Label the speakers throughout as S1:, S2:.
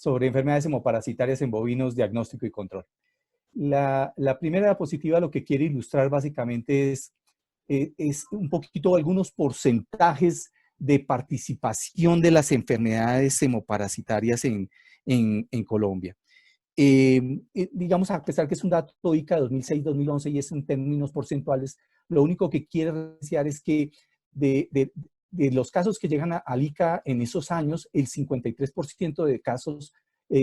S1: sobre enfermedades hemoparasitarias en bovinos, diagnóstico y control. La primera diapositiva lo que quiere ilustrar básicamente es un poquito algunos porcentajes de participación de las enfermedades hemoparasitarias en Colombia. Digamos, a pesar que es un dato ICA de 2006-2011 y es en términos porcentuales, lo único que quiere referenciar es que de los casos que llegan al ICA en esos años, el 53% de casos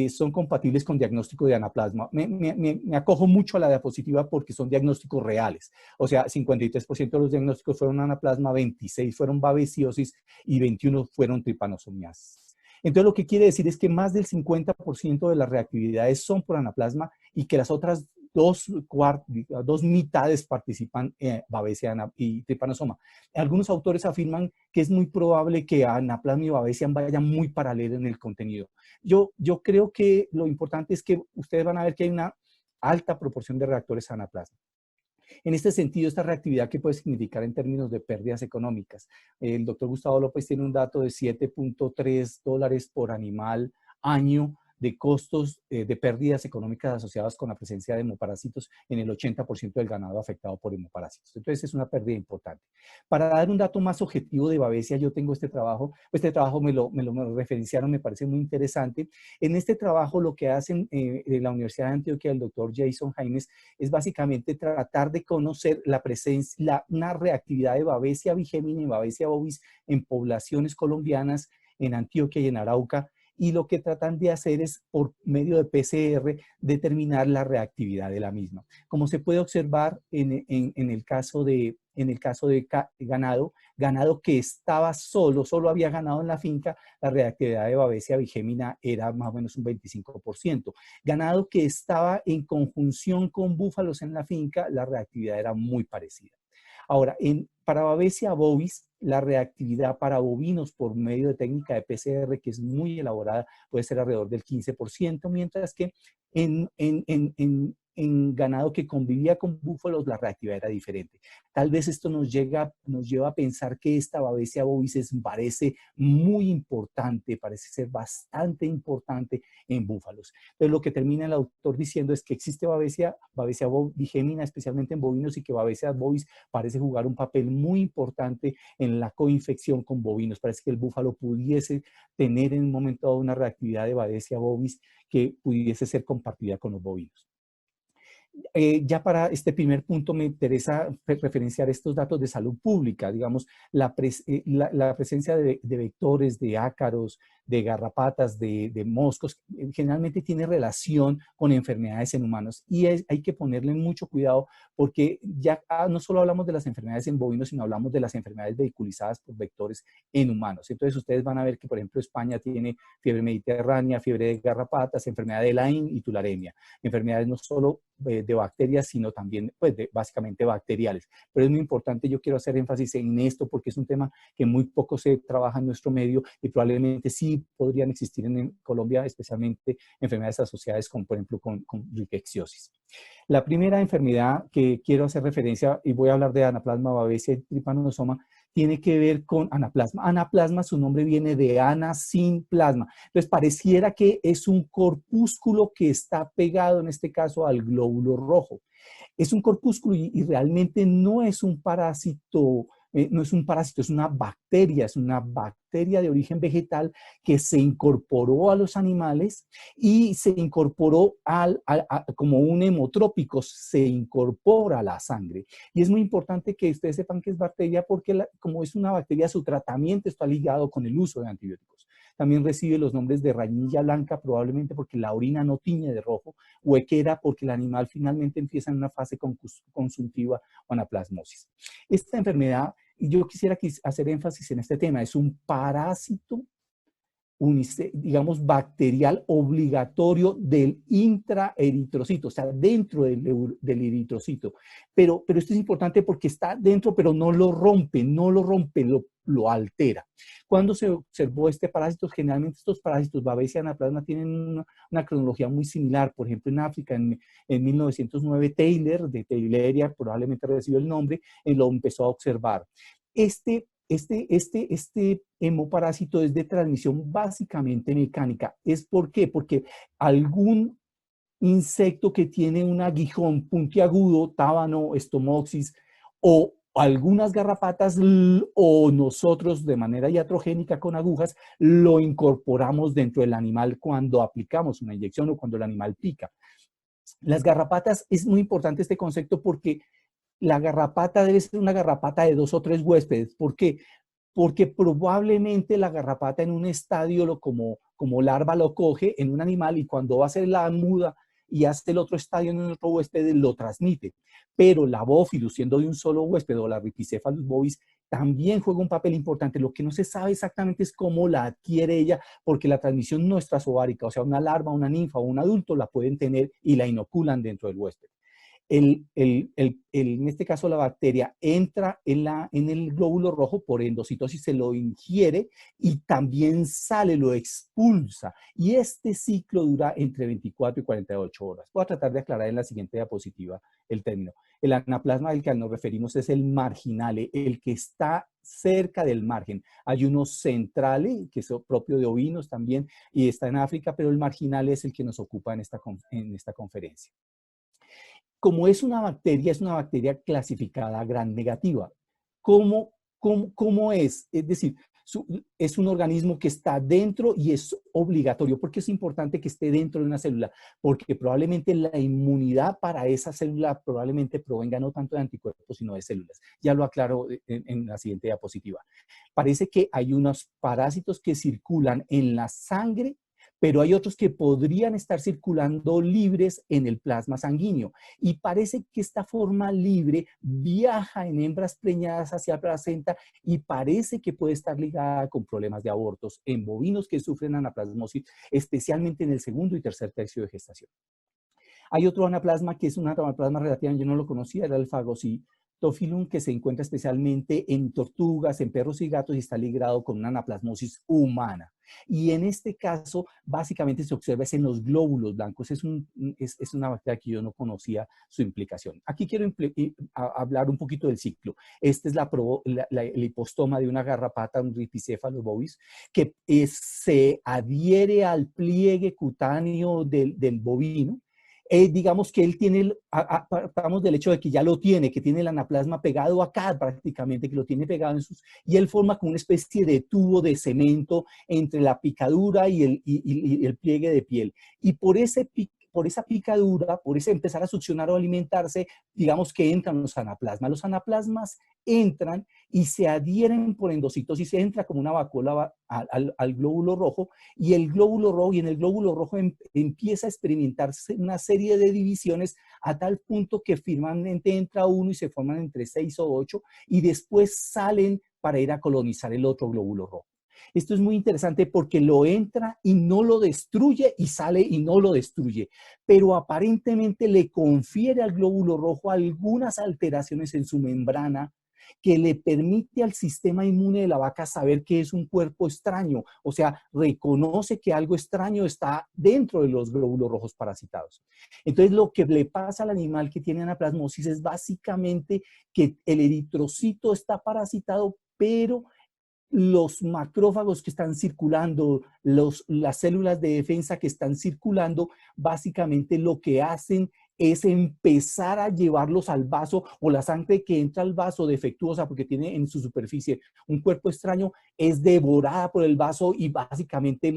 S1: son compatibles con diagnóstico de anaplasma. Me acojo mucho a la diapositiva porque son diagnósticos reales. O sea, 53% de los diagnósticos fueron anaplasma, 26 fueron babesiosis y 21 fueron tripanosomiasis. Entonces, lo que quiere decir es que más del 50% de las reactividades son por anaplasma y que las otras dos mitades participan babesia y tripanosoma. Algunos autores afirman que es muy probable que anaplasma y babesia vayan muy paralelos en el contenido. Yo creo que lo importante es que ustedes van a ver que hay una alta proporción de reactores anaplasma. En este sentido, esta reactividad, ¿qué puede significar en términos de pérdidas económicas? El doctor Gustavo López tiene un dato de $7.3 por animal año de costos de pérdidas económicas asociadas con la presencia de hemoparásitos en el 80% del ganado afectado por hemoparásitos. Entonces, es una pérdida importante. Para dar un dato más objetivo de babesia, yo tengo este trabajo me lo referenciaron, me parece muy interesante. En este trabajo, lo que hacen en la Universidad de Antioquia, el doctor Jason Jaimes, es básicamente tratar de conocer la presencia, una reactividad de babesia bigémina y babesia bovis en poblaciones colombianas, en Antioquia y en Arauca, y lo que tratan de hacer es, por medio de PCR, determinar la reactividad de la misma. Como se puede observar en el caso de ganado que estaba solo había ganado en la finca, la reactividad de babesia bigémina era más o menos un 25%. Ganado que estaba en conjunción con búfalos en la finca, la reactividad era muy parecida. Ahora, para babesia bovis, la reactividad para bovinos por medio de técnica de PCR, que es muy elaborada, puede ser alrededor del 15%, mientras que en ganado que convivía con búfalos, la reactividad era diferente. Tal vez esto nos lleva a pensar que esta babesia bovis parece muy importante, parece ser bastante importante en búfalos. Pero lo que termina el autor diciendo es que existe babesia bigémina, especialmente en bovinos, y que babesia bovis parece jugar un papel muy importante en la coinfección con bovinos. Parece que el búfalo pudiese tener en un momento dado una reactividad de babesia bovis que pudiese ser compartida con los bovinos. Ya para este primer punto me interesa referenciar estos datos de salud pública, digamos, la presencia de vectores, de ácaros, de garrapatas, de moscos, generalmente tiene relación con enfermedades en humanos y hay que ponerle mucho cuidado porque ya no solo hablamos de las enfermedades en bovinos, sino hablamos de las enfermedades vehiculizadas por vectores en humanos. Entonces ustedes van a ver que, por ejemplo, España tiene fiebre mediterránea, fiebre de garrapatas, enfermedad de Lyme y tularemia, enfermedades no solo de bacterias, sino también pues, básicamente bacteriales. Pero es muy importante, yo quiero hacer énfasis en esto porque es un tema que muy poco se trabaja en nuestro medio y probablemente sí podrían existir en Colombia, especialmente enfermedades asociadas con, por ejemplo, con rickettsiosis. La primera enfermedad que quiero hacer referencia, y voy a hablar de anaplasma, babesia y tripanosoma, tiene que ver con anaplasma. Anaplasma, su nombre viene de ana sin plasma. Entonces, pareciera que es un corpúsculo que está pegado, en este caso, al glóbulo rojo. Es un corpúsculo y realmente no es un parásito, es una bacteria de origen vegetal que se incorporó a los animales y se incorporó como un hemotrópico, se incorpora a la sangre. Y es muy importante que ustedes sepan que es bacteria porque como es una bacteria, su tratamiento está ligado con el uso de antibióticos. También recibe los nombres de rainilla blanca, probablemente porque la orina no tiñe de rojo, huequera porque el animal finalmente empieza en una fase consuntiva o anaplasmosis. Esta enfermedad, y yo quisiera hacer énfasis en este tema, es un parásito, digamos, bacterial obligatorio del intraeritrocito, o sea, dentro del eritrocito. Pero esto es importante porque está dentro, pero no lo rompe, lo altera. Cuando se observó este parásito, generalmente estos parásitos, babesia y anaplasma, tienen una cronología muy similar. Por ejemplo, en África, en 1909, Taylor, de Tayleria, probablemente recibió el nombre, lo empezó a observar. Este Este hemoparásito es de transmisión básicamente mecánica. ¿Por qué? Porque algún insecto que tiene un aguijón puntiagudo, tábano, estomoxis, o algunas garrapatas, o nosotros de manera iatrogénica con agujas, lo incorporamos dentro del animal cuando aplicamos una inyección o cuando el animal pica. Las garrapatas, es muy importante este concepto porque la garrapata debe ser una garrapata de 2 o 3 huéspedes. ¿Por qué? Porque probablemente la garrapata en un estadio como larva lo coge en un animal y cuando va a hacer la muda y hace el otro estadio en otro huésped lo transmite. Pero la Bófilus, siendo de un solo huésped, o la Rhipicephalus bovis, también juega un papel importante. Lo que no se sabe exactamente es cómo la adquiere ella, porque la transmisión no es transovárica, o sea, una larva, una ninfa o un adulto la pueden tener y la inoculan dentro del huésped. En este caso la bacteria entra en el glóbulo rojo por endocitosis, se lo ingiere y también sale, lo expulsa. Y este ciclo dura entre 24 y 48 horas. Voy a tratar de aclarar en la siguiente diapositiva el término. El anaplasma del que nos referimos es el marginale, el que está cerca del margen. Hay uno centrale, que es propio de ovinos también, y está en África, pero el marginale es el que nos ocupa en esta conferencia. Como es una bacteria clasificada gram negativa. ¿Cómo es? Es decir, es un organismo que está dentro y es obligatorio. ¿Por qué es importante que esté dentro de una célula? Porque probablemente la inmunidad para esa célula probablemente provenga no tanto de anticuerpos, sino de células. Ya lo aclaro en la siguiente diapositiva. Parece que hay unos parásitos que circulan en la sangre, pero hay otros que podrían estar circulando libres en el plasma sanguíneo. Y parece que esta forma libre viaja en hembras preñadas hacia la placenta y parece que puede estar ligada con problemas de abortos en bovinos que sufren anaplasmosis, especialmente en el segundo y tercer tercio de gestación. Hay otro anaplasma que es un anaplasma relativamente, yo no lo conocía, era el Phagositophyllum, que se encuentra especialmente en tortugas, en perros y gatos y está ligado con una anaplasmosis humana. Y en este caso, básicamente se observa es en los glóbulos blancos. Es una bacteria que yo no conocía su implicación. Aquí quiero hablar un poquito del ciclo. Este es el hipostoma de una garrapata, un Rhipicephalus bovis, que se adhiere al pliegue cutáneo del bovino. Digamos que él tiene, partamos del hecho de que ya lo tiene, que tiene el anaplasma pegado acá prácticamente, que lo tiene pegado y él forma como una especie de tubo de cemento entre la picadura y el pliegue de piel. Y por esa picadura, por ese empezar a succionar o alimentarse, digamos que entran los anaplasmas. Los anaplasmas entran y se adhieren por endocitosis, se entra como una vacuola al glóbulo rojo, y en el glóbulo rojo empieza a experimentarse una serie de divisiones a tal punto que finalmente entra uno y se forman entre 6 o 8 y después salen para ir a colonizar el otro glóbulo rojo. Esto es muy interesante porque lo entra y no lo destruye y sale y no lo destruye, pero aparentemente le confiere al glóbulo rojo algunas alteraciones en su membrana que le permite al sistema inmune de la vaca saber que es un cuerpo extraño, o sea, reconoce que algo extraño está dentro de los glóbulos rojos parasitados. Entonces, lo que le pasa al animal que tiene anaplasmosis es básicamente que el eritrocito está parasitado, pero los macrófagos que están circulando, las células de defensa que están circulando, básicamente lo que hacen es empezar a llevarlos al vaso, o la sangre que entra al vaso defectuosa porque tiene en su superficie un cuerpo extraño, es devorada por el vaso y básicamente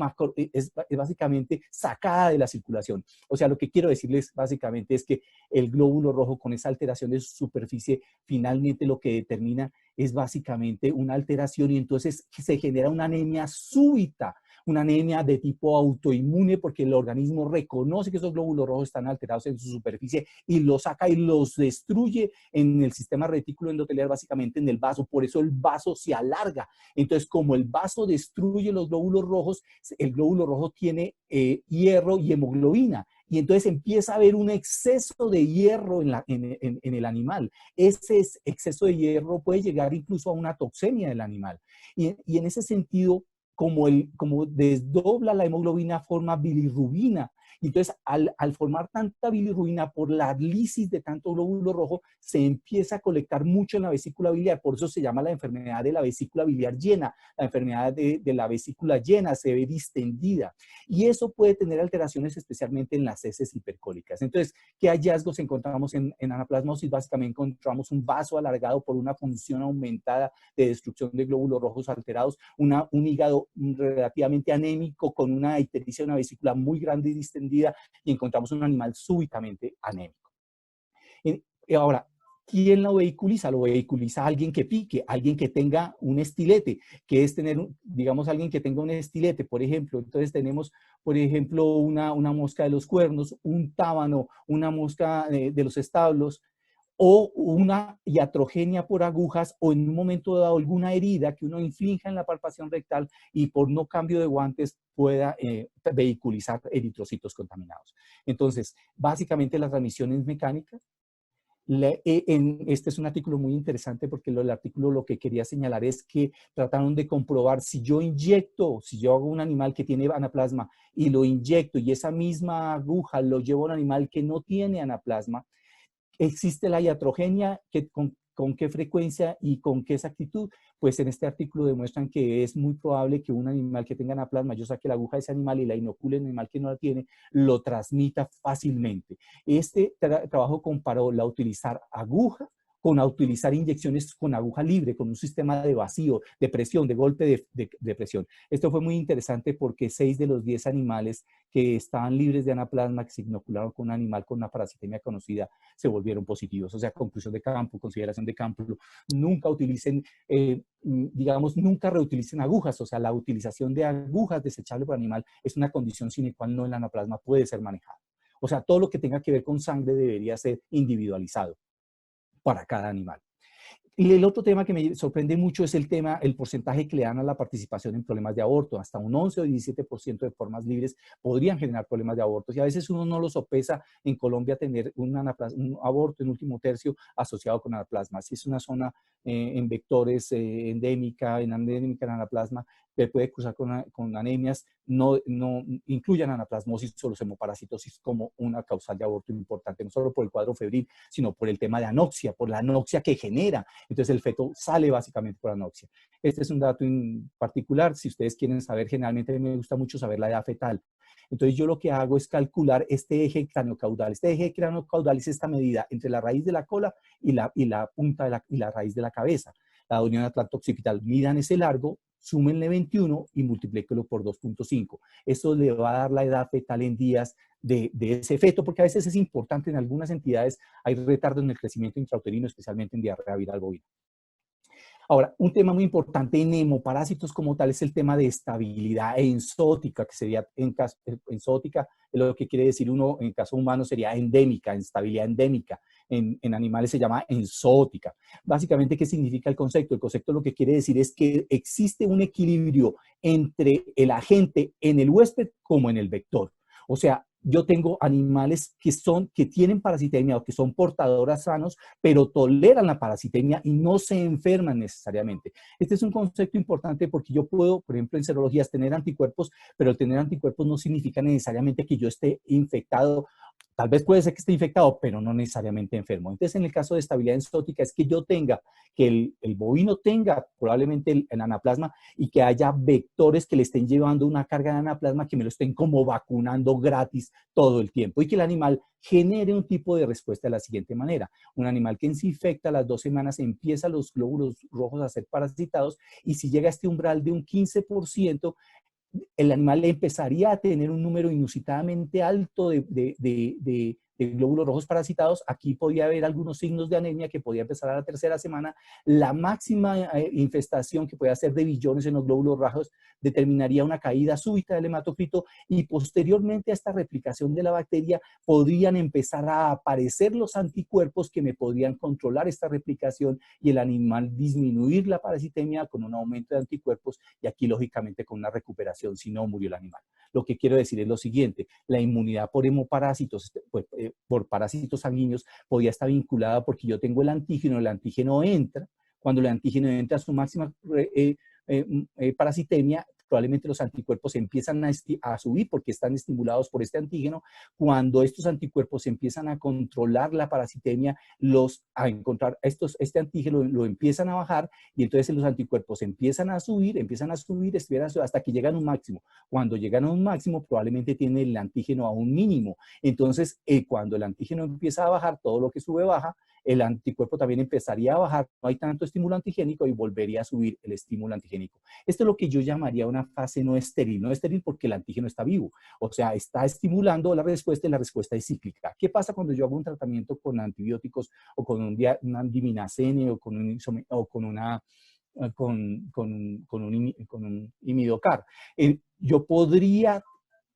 S1: es básicamente sacada de la circulación. O sea, lo que quiero decirles básicamente es que el glóbulo rojo con esa alteración de su superficie finalmente lo que determina es básicamente una alteración y entonces se genera una anemia súbita, una anemia de tipo autoinmune porque el organismo reconoce que esos glóbulos rojos están alterados en su superficie y los saca y los destruye en el sistema retículo endotelial, básicamente en el vaso. Por eso el vaso se alarga. Entonces, como el vaso destruye los glóbulos rojos, el glóbulo rojo tiene hierro y hemoglobina. Y entonces empieza a haber un exceso de hierro en el animal. Ese exceso de hierro puede llegar incluso a una toxemia del animal. Y en ese sentido, como desdobla la hemoglobina, forma bilirrubina. Y entonces, al formar tanta bilirrubina por la lisis de tanto glóbulo rojo, se empieza a colectar mucho en la vesícula biliar. Por eso se llama la enfermedad de la vesícula biliar llena, la enfermedad de la vesícula llena, se ve distendida. Y eso puede tener alteraciones especialmente en las heces hipercólicas. Entonces, ¿qué hallazgos encontramos en anaplasmosis? Básicamente encontramos un vaso alargado por una función aumentada de destrucción de glóbulos rojos alterados, un hígado relativamente anémico con una ictericia de una vesícula muy grande y distendida, y encontramos un animal súbitamente anémico. Y ahora, ¿quién lo vehiculiza? Lo vehiculiza alguien que pique, alguien que tenga un estilete, que es tener, digamos, alguien que tenga un estilete, por ejemplo. Entonces tenemos, por ejemplo, una mosca de los cuernos, un tábano, una mosca de los establos, o una iatrogenia por agujas, o en un momento dado alguna herida que uno inflige en la palpación rectal y por no cambio de guantes pueda vehiculizar eritrocitos contaminados. Entonces, básicamente la transmisión es mecánica. Este es un artículo muy interesante porque el artículo lo que quería señalar es que trataron de comprobar si yo hago un animal que tiene anaplasma y lo inyecto y esa misma aguja lo llevo a un animal que no tiene anaplasma, ¿existe la iatrogenia? ¿Con qué frecuencia y con qué exactitud? Pues en este artículo demuestran que es muy probable que un animal que tenga anaplasma, yo saque la aguja de ese animal y la inocule en un animal que no la tiene, lo transmita fácilmente. Este trabajo comparó la utilizar aguja con a utilizar inyecciones con aguja libre, con un sistema de vacío, de presión, de golpe de presión. Esto fue muy interesante porque 6 de los 10 animales que estaban libres de anaplasma, que se inocularon con un animal con una parasitemia conocida, se volvieron positivos. O sea, conclusión de campo, consideración de campo, nunca utilicen, digamos, nunca reutilicen agujas. O sea, la utilización de agujas desechables por animal es una condición sine qua non, el anaplasma puede ser manejado. O sea, todo lo que tenga que ver con sangre debería ser individualizado para cada animal. Y el otro tema que me sorprende mucho es el porcentaje que le dan a la participación en problemas de aborto. Hasta un 11 o 17% de formas libres podrían generar problemas de aborto. Y a veces uno no lo sopesa en Colombia tener un aborto en último tercio asociado con anaplasma. Si es una zona en vectores endémica en anaplasma, que puede cruzar con anemias, no incluyan anaplasmosis o los hemoparasitosis como una causal de aborto importante, no solo por el cuadro febril, sino por el tema de anoxia, por la anoxia que genera. Entonces el feto sale básicamente por anoxia. Este es un dato en particular. Si ustedes quieren saber, generalmente me gusta mucho saber la edad fetal. Entonces yo lo que hago es calcular este eje craniocaudal. Este eje craniocaudal es esta medida entre la raíz de la cola y la punta y la raíz de la cabeza. La unión atlanto-occipital. Midan ese largo, súmenle 21 y multiplíquelo por 2.5. Eso le va a dar la edad fetal en días de ese feto, porque a veces es importante, en algunas entidades hay retardo en el crecimiento intrauterino, especialmente en diarrea viral bovina. Ahora, un tema muy importante en hemoparásitos como tal es el tema de estabilidad enzótica, que sería enzótica, es lo que quiere decir uno, en el caso humano sería endémica, estabilidad endémica. En animales se llama enzótica. Básicamente, ¿qué significa el concepto? El concepto lo que quiere decir es que existe un equilibrio entre el agente en el huésped como en el vector. O sea, yo tengo animales que tienen parasitemia o que son portadoras sanos, pero toleran la parasitemia y no se enferman necesariamente. Este es un concepto importante porque yo puedo, por ejemplo, en serologías tener anticuerpos, pero el tener anticuerpos no significa necesariamente que yo esté infectado. Tal vez puede ser que esté infectado, pero no necesariamente enfermo. Entonces, en el caso de estabilidad enzótica, es que yo tenga, que el bovino tenga probablemente el anaplasma y que haya vectores que le estén llevando una carga de anaplasma que me lo estén como vacunando gratis todo el tiempo y que el animal genere un tipo de respuesta de la siguiente manera. Un animal que se infecta a las 2 semanas empieza los glóbulos rojos a ser parasitados y si llega a este umbral de un 15%, el animal empezaría a tener un número inusitadamente alto de glóbulos rojos parasitados. Aquí podía haber algunos signos de anemia que podía empezar a la 3ª semana. La máxima infestación que puede ser de billones en los glóbulos rojos determinaría una caída súbita del hematocrito y posteriormente a esta replicación de la bacteria podrían empezar a aparecer los anticuerpos que me podrían controlar esta replicación y el animal disminuir la parasitemia con un aumento de anticuerpos y aquí lógicamente con una recuperación si no murió el animal. Lo que quiero decir es lo siguiente, la inmunidad por hemoparásitos, por parásitos sanguíneos, podría estar vinculada porque yo tengo el antígeno entra, cuando el antígeno entra a su máxima parasitemia, probablemente los anticuerpos empiezan a subir porque están estimulados por este antígeno. Cuando estos anticuerpos empiezan a controlar la parasitemia, a encontrar este antígeno lo empiezan a bajar y entonces los anticuerpos empiezan a subir, hasta que llegan a un máximo. Cuando llegan a un máximo, probablemente tiene el antígeno a un mínimo. Entonces, cuando el antígeno empieza a bajar, todo lo que sube baja, el anticuerpo también empezaría a bajar, no hay tanto estímulo antigénico y volvería a subir el estímulo antigénico. Esto es lo que yo llamaría una fase no estéril porque el antígeno está vivo, o sea, está estimulando la respuesta y la respuesta es cíclica. ¿Qué pasa cuando yo hago un tratamiento con antibióticos o con una diminacene o con un imidocar? Yo podría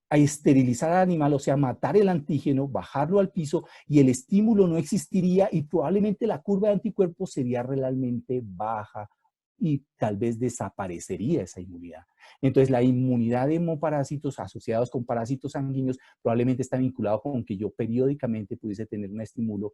S1: a esterilizar al animal, o sea, matar el antígeno, bajarlo al piso y el estímulo no existiría y probablemente la curva de anticuerpos sería realmente baja y tal vez desaparecería esa inmunidad. Entonces, la inmunidad de hemoparásitos asociados con parásitos sanguíneos probablemente está vinculado con que yo periódicamente pudiese tener un estímulo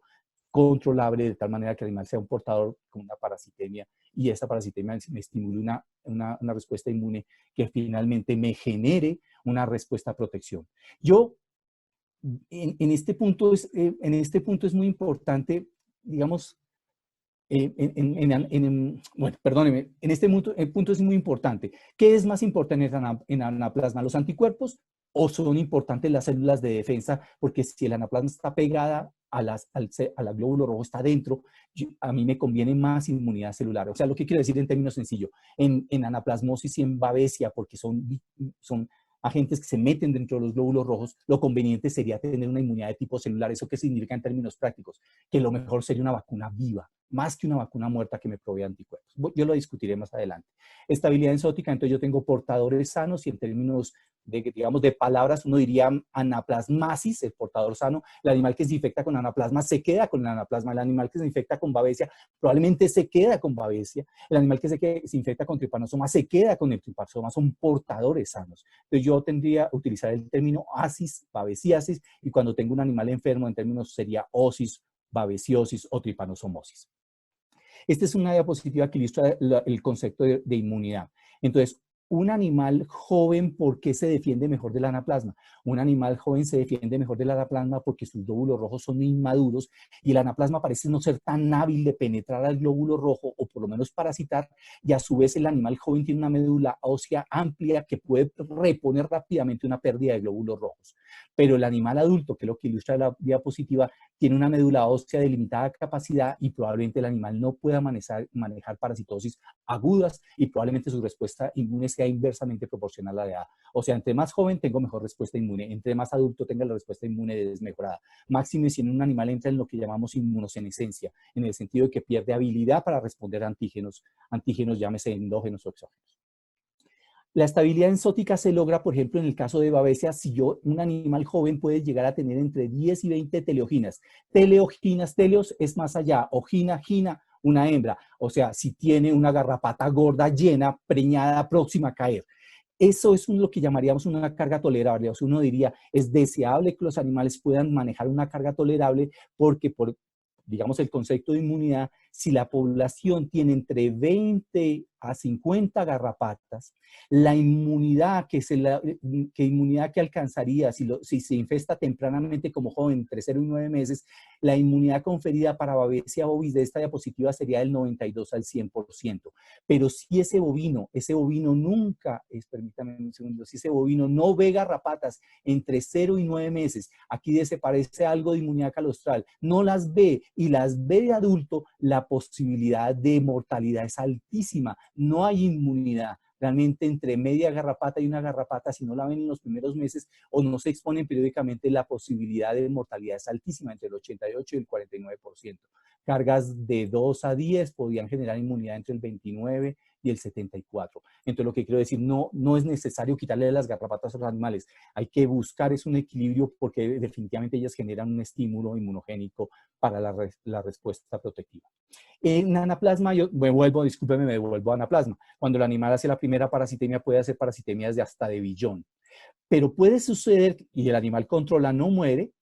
S1: controlable de tal manera que el animal sea un portador con una parasitemia y esa parasitemia me estimule una respuesta inmune que finalmente me genere una respuesta a protección. Yo, en este punto es muy importante, digamos, bueno, perdóneme, en este punto es muy importante. ¿Qué es más importante en anaplasma? ¿Los anticuerpos o son importantes las células de defensa? Porque si el anaplasma está pegada al glóbulo rojo, está dentro, a mí me conviene más inmunidad celular. O sea, lo que quiero decir en términos sencillos, en anaplasmosis y en babesia, porque son agentes que se meten dentro de los glóbulos rojos, lo conveniente sería tener una inmunidad de tipo celular. ¿Eso qué significa en términos prácticos? Que lo mejor sería una vacuna viva, más que una vacuna muerta que me provea anticuerpos. Yo lo discutiré más adelante. Estabilidad enzótica, entonces yo tengo portadores sanos y en términos de palabras, uno diría anaplasmasis, el portador sano. El animal que se infecta con anaplasma se queda con el anaplasma. El animal que se infecta con babesia probablemente se queda con babesia. El animal que se infecta con tripanosoma se queda con el tripanosoma. Son portadores sanos. Entonces yo tendría que utilizar el término asis, babesiasis, y cuando tengo un animal enfermo, en términos sería osis, babesiosis o tripanosomosis. Esta es una diapositiva que ilustra el concepto de inmunidad. Entonces, un animal joven, ¿por qué se defiende mejor del anaplasma? Un animal joven se defiende mejor del anaplasma porque sus glóbulos rojos son inmaduros y el anaplasma parece no ser tan hábil de penetrar al glóbulo rojo o por lo menos parasitar, y a su vez el animal joven tiene una médula ósea amplia que puede reponer rápidamente una pérdida de glóbulos rojos. Pero el animal adulto, que es lo que ilustra la diapositiva, tiene una médula ósea de limitada capacidad y probablemente el animal no pueda manejar parasitosis agudas y probablemente su respuesta inmune sea inversamente proporcional a la edad. O sea, entre más joven tengo mejor respuesta inmune, entre más adulto tenga la respuesta inmune desmejorada. Máxime si en un animal entra en lo que llamamos inmunosenescencia, en el sentido de que pierde habilidad para responder a antígenos llámese endógenos o exógenos. La estabilidad enzótica se logra, por ejemplo, en el caso de babesia, si un animal joven puede llegar a tener entre 10 y 20 teleoginas. Teleos es más allá, ogina, gina, una hembra. O sea, si tiene una garrapata gorda, llena, preñada, próxima a caer. Eso es lo que llamaríamos una carga tolerable. O sea, uno diría, es deseable que los animales puedan manejar una carga tolerable porque digamos, el concepto de inmunidad, si la población tiene entre 20 a 50 garrapatas, la inmunidad que alcanzaría si se infesta tempranamente como joven, entre 0 y 9 meses, la inmunidad conferida para Babesia bovis de esta diapositiva sería del 92 al 100%. Pero si ese bovino nunca, permítame un segundo, si ese bovino no ve garrapatas entre 0 y 9 meses, aquí desaparece algo de inmunidad calostral, no las ve y las ve de adulto, la posibilidad de mortalidad es altísima. No hay inmunidad. Realmente entre media garrapata y una garrapata, si no la ven en los primeros meses o no se exponen periódicamente, la posibilidad de mortalidad es altísima, entre el 88 y el 49%. Cargas de 2 a 10 podían generar inmunidad entre el 29 y el 74. Entonces, lo que quiero decir, no es necesario quitarle las garrapatas a los animales. Hay que buscar un equilibrio porque definitivamente ellas generan un estímulo inmunogénico para la respuesta protectiva. En anaplasma, me devuelvo a anaplasma. Cuando el animal hace la primera parasitemia, puede hacer parasitemias de hasta de billón. Pero puede suceder, y el animal controla, no muere,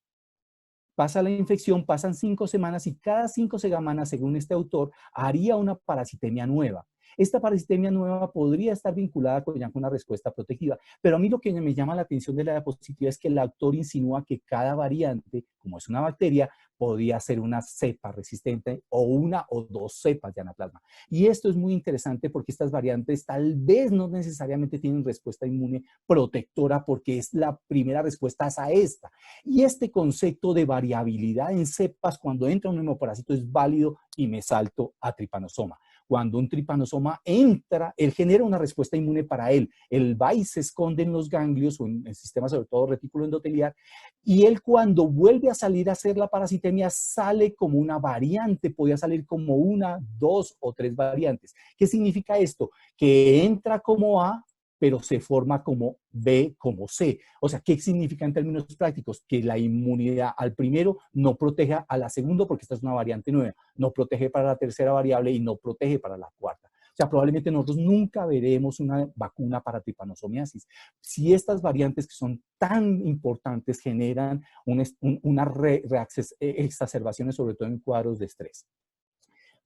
S1: pasa la infección, pasan 5 semanas y cada 5 semanas, según este autor, haría una parasitemia nueva. Esta parasitemia nueva podría estar vinculada con una respuesta protectiva, pero a mí lo que me llama la atención de la diapositiva es que el autor insinúa que cada variante, como es una bacteria, podía ser una cepa resistente o una o dos cepas de anaplasma. Y esto es muy interesante porque estas variantes tal vez no necesariamente tienen respuesta inmune protectora porque es la primera respuesta a esta. Y este concepto de variabilidad en cepas cuando entra un hemoparásito es válido y me salto a tripanosoma. Cuando un tripanosoma entra, él genera una respuesta inmune para él. Él va y se esconde en los ganglios o en el sistema, sobre todo retículo endotelial, y él cuando vuelve a salir a hacer la parasitemia sale como una variante, podía salir como una, dos o tres variantes. ¿Qué significa esto? Que entra como A, pero se forma como B, como C. O sea, ¿qué significa en términos prácticos? Que la inmunidad al primero no protege a la segunda porque esta es una variante nueva, no protege para la tercera variable y no protege para la cuarta. O sea, probablemente nosotros nunca veremos una vacuna para tripanosomiasis. Si estas variantes que son tan importantes generan unas exacerbaciones, sobre todo en cuadros de estrés.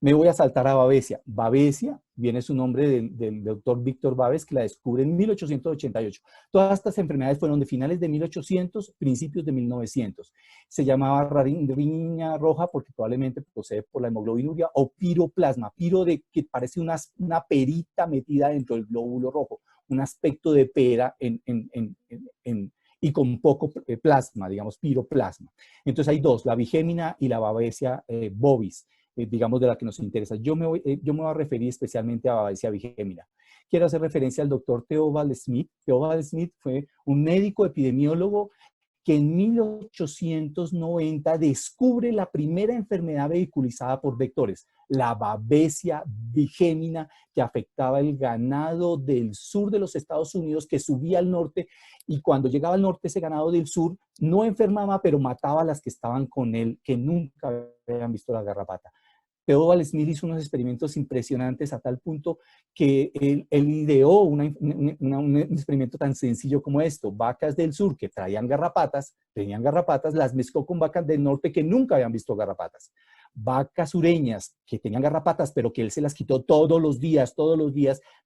S1: Me voy a saltar a Babesia. Babesia viene su nombre del doctor Víctor Babes, que la descubre en 1888. Todas estas enfermedades fueron de finales de 1800, principios de 1900. Se llamaba riña roja porque probablemente procede por la hemoglobinuria o piroplasma, piro de que parece una perita metida dentro del glóbulo rojo, un aspecto de pera y con poco plasma, digamos, piroplasma. Entonces hay dos, la bigémina y la Babesia bovis. Digamos, de la que nos interesa. Yo me voy a referir especialmente a Babesia bigémina. Quiero hacer referencia al doctor Theobald Smith. Theobald Smith fue un médico epidemiólogo que en 1890 descubre la primera enfermedad vehiculizada por vectores, la Babesia bigémina, que afectaba el ganado del sur de los Estados Unidos, que subía al norte, y cuando llegaba al norte ese ganado del sur no enfermaba, pero mataba a las que estaban con él, que nunca habían visto la garrapata. Theobald Smith hizo unos experimentos impresionantes a tal punto que él ideó un experimento tan sencillo como esto. Vacas del sur que tenían garrapatas, las mezcló con vacas del norte que nunca habían visto garrapatas. Vacas sureñas que tenían garrapatas, pero que él se las quitó todos los días,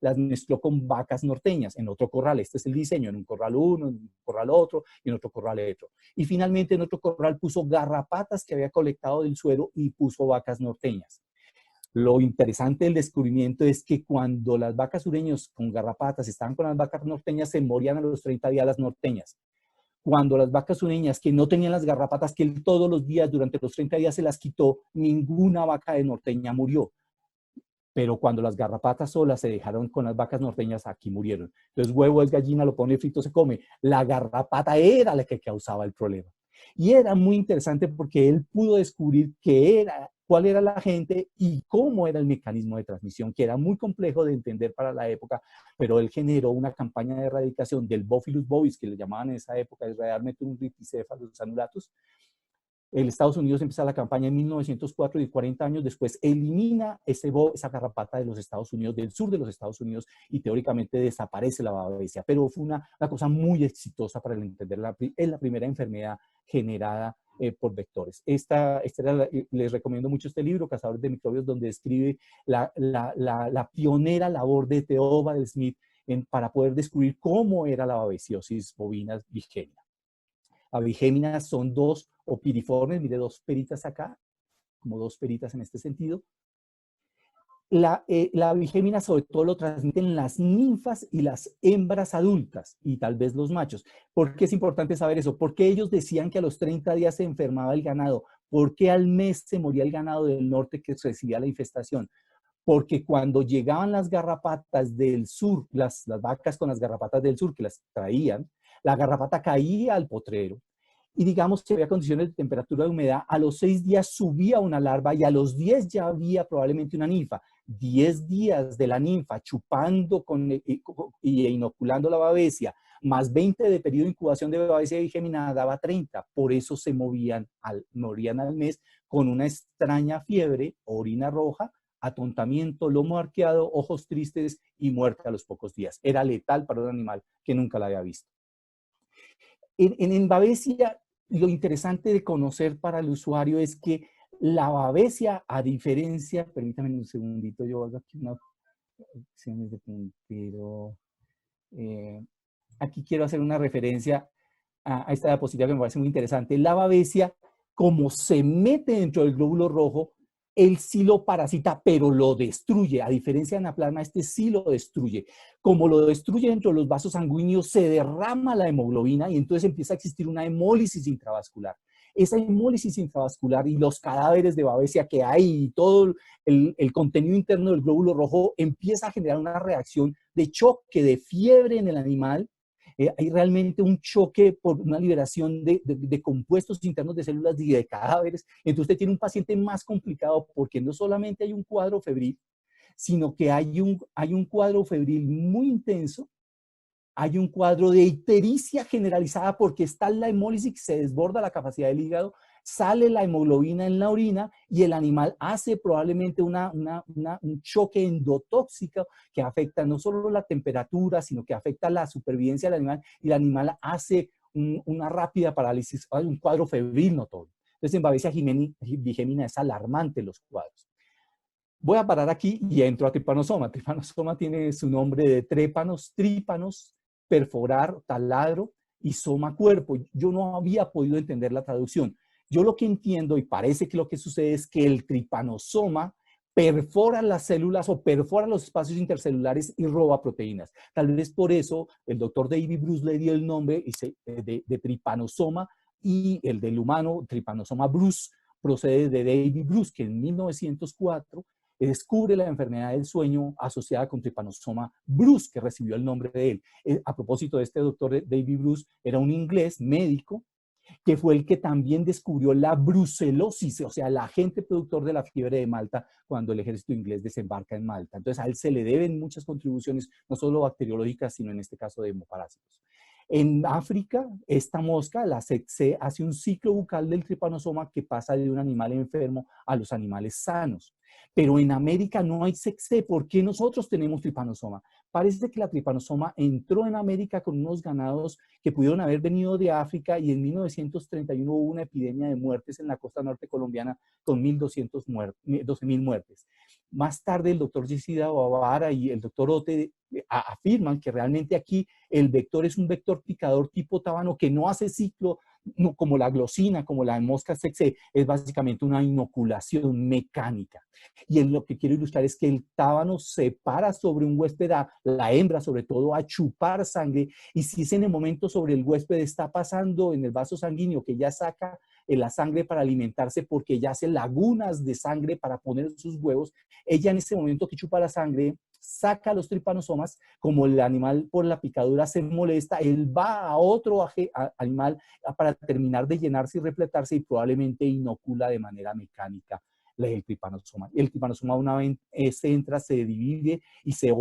S1: las mezcló con vacas norteñas en otro corral. Este es el diseño, en un corral uno, en un corral otro y en otro corral otro. Y finalmente en otro corral puso garrapatas que había colectado del suelo y puso vacas norteñas. Lo interesante del descubrimiento es que cuando las vacas sureñas con garrapatas estaban con las vacas norteñas, se morían a los 30 días las norteñas. Cuando las vacas sureñas que no tenían las garrapatas, que él todos los días durante los 30 días se las quitó, ninguna vaca de norteña murió. Pero cuando las garrapatas solas se dejaron con las vacas norteñas, aquí murieron. Entonces, huevo es gallina, lo pone frito, se come. La garrapata era la que causaba el problema. Y era muy interesante porque él pudo descubrir cuál era la gente y cómo era el mecanismo de transmisión, que era muy complejo de entender para la época, pero él generó una campaña de erradicación del Bophilis bovis, que le llamaban en esa época Israelmetum ricticephalus annulatus. El Estados Unidos empieza la campaña en 1904 y 40 años después elimina esa garrapata de los Estados Unidos, del sur de los Estados Unidos, y teóricamente desaparece la babesia. Pero fue una cosa muy exitosa para entender es la primera enfermedad generada por vectores. Les recomiendo mucho este libro, Cazadores de Microbios, donde describe la pionera labor de Theobald Smith para poder descubrir cómo era la babesiosis bovina bigémina. Abigéminas son dos opiriformes, mire, dos peritas acá, como dos peritas en este sentido. La abigémina sobre todo lo transmiten las ninfas y las hembras adultas y tal vez los machos. ¿Por qué es importante saber eso? Porque ellos decían que a los 30 días se enfermaba el ganado. ¿Por qué al mes se moría el ganado del norte que recibía la infestación? Porque cuando llegaban las garrapatas del sur, las vacas con las garrapatas del sur que las traían, la garrapata caía al potrero y digamos que había condiciones de temperatura de humedad, a los 6 días subía una larva y a los 10 ya había probablemente una ninfa. 10 días de la ninfa chupando y inoculando la babesia, más 20 de periodo de incubación de babesia bigémina daba 30. Por eso se morían al mes con una extraña fiebre, orina roja, atontamiento, lomo arqueado, ojos tristes y muerte a los pocos días. Era letal para un animal que nunca la había visto. En babesia, lo interesante de conocer para el usuario es que la babesia, a diferencia, permítame un segundito, yo hago aquí una acciones de puntero. Eh, Aquí quiero hacer una referencia a esta diapositiva que me parece muy interesante. La babesia, como se mete dentro del glóbulo rojo, él sí lo parasita, pero lo destruye. A diferencia de anaplasma, este sí lo destruye. Como lo destruye dentro de los vasos sanguíneos, se derrama la hemoglobina y entonces empieza a existir una hemólisis intravascular. Esa hemólisis intravascular y los cadáveres de babesia que hay y todo el contenido interno del glóbulo rojo empieza a generar una reacción de choque, de fiebre en el animal. Hay realmente un choque por una liberación de compuestos internos de células y de cadáveres. Entonces usted tiene un paciente más complicado porque no solamente hay un cuadro febril, sino que hay un cuadro febril muy intenso, hay un cuadro de ictericia generalizada porque está la hemólisis, se desborda la capacidad del hígado, sale la hemoglobina en la orina y el animal hace probablemente un choque endotóxico que afecta no solo la temperatura, sino que afecta la supervivencia del animal y el animal hace una rápida parálisis, un cuadro febril notorio. Entonces en babesia bigémina es alarmante los cuadros. Voy a parar aquí y entro a tripanosoma. Tripanosoma tiene su nombre de trépanos, trípanos, perforar, taladro y soma cuerpo. Yo no había podido entender la traducción. Yo lo que entiendo y parece que lo que sucede es que el tripanosoma perfora las células o perfora los espacios intercelulares y roba proteínas. Tal vez por eso el doctor David Bruce le dio el nombre de tripanosoma y el del humano, tripanosoma bruce, procede de David Bruce, que en 1904 descubre la enfermedad del sueño asociada con tripanosoma Bruce, que recibió el nombre de él. A propósito de este doctor David Bruce, era un inglés médico que fue el que también descubrió la brucelosis, o sea, el agente productor de la fiebre de Malta cuando el ejército inglés desembarca en Malta. Entonces, a él se le deben muchas contribuciones, no solo bacteriológicas, sino en este caso de hemoparásitos. En África, esta mosca, la tsetse, hace un ciclo bucal del tripanosoma que pasa de un animal enfermo a los animales sanos. Pero en América no hay tsetse. ¿Por qué nosotros tenemos tripanosoma? Parece que la tripanosoma entró en América con unos ganados que pudieron haber venido de África y en 1931 hubo una epidemia de muertes en la costa norte colombiana con 12.000 muertes. Más tarde el doctor Yesida Bavara y el doctor Ote afirman que realmente aquí el vector es un vector picador tipo tábano que no hace ciclo, no, como la glosina, como la mosca tsetse, es básicamente una inoculación mecánica. Y lo que quiero ilustrar es que el tábano se para sobre un huésped, la hembra sobre todo, a chupar sangre, y si es en el momento sobre el huésped está pasando en el vaso sanguíneo que ya saca la sangre para alimentarse porque ya hace lagunas de sangre para poner sus huevos, ella en ese momento que chupa la sangre saca los tripanosomas, como el animal por la picadura se molesta, él va a otro animal para terminar de llenarse y repletarse y probablemente inocula de manera mecánica el tripanosoma. El tripanosoma una vez se entra, se divide y se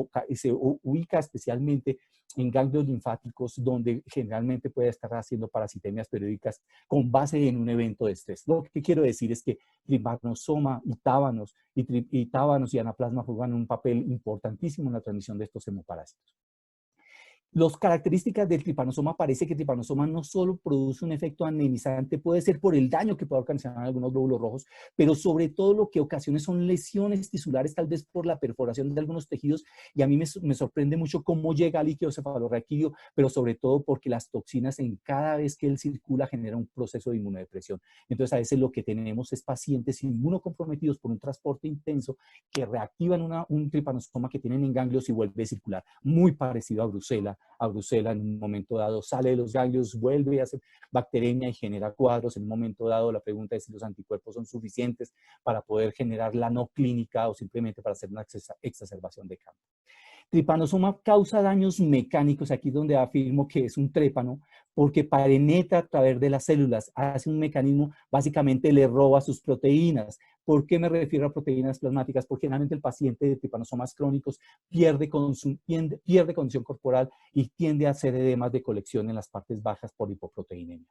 S1: ubica especialmente en ganglios linfáticos donde generalmente puede estar haciendo parasitemias periódicas con base en un evento de estrés. Lo que quiero decir es que tripanosoma y tábanos y anaplasma juegan un papel importantísimo en la transmisión de estos hemoparásitos. Las características del tripanosoma, parece que el tripanosoma no solo produce un efecto anemizante, puede ser por el daño que puede ocasionar algunos glóbulos rojos, pero sobre todo lo que ocasiona son lesiones tisulares, tal vez por la perforación de algunos tejidos, y a mí me sorprende mucho cómo llega al líquido cefalorraquídeo, pero sobre todo porque las toxinas en cada vez que él circula genera un proceso de inmunodepresión. Entonces a veces lo que tenemos es pacientes inmunocomprometidos por un transporte intenso que reactivan un tripanosoma que tienen en ganglios y vuelve a circular, muy parecido a Brucella en un momento dado, sale de los ganglios, vuelve a hacer bacteremia y genera cuadros. En un momento dado, la pregunta es si los anticuerpos son suficientes para poder generar la no clínica o simplemente para hacer una exacerbación de campo. Tripanosoma causa daños mecánicos, aquí es donde afirmo que es un trépano, porque penetra a través de las células, hace un mecanismo, básicamente le roba sus proteínas. ¿Por qué me refiero a proteínas plasmáticas? Porque generalmente el paciente de tripanosomas crónicos pierde condición corporal y tiende a hacer edemas de colección en las partes bajas por hipoproteinemia.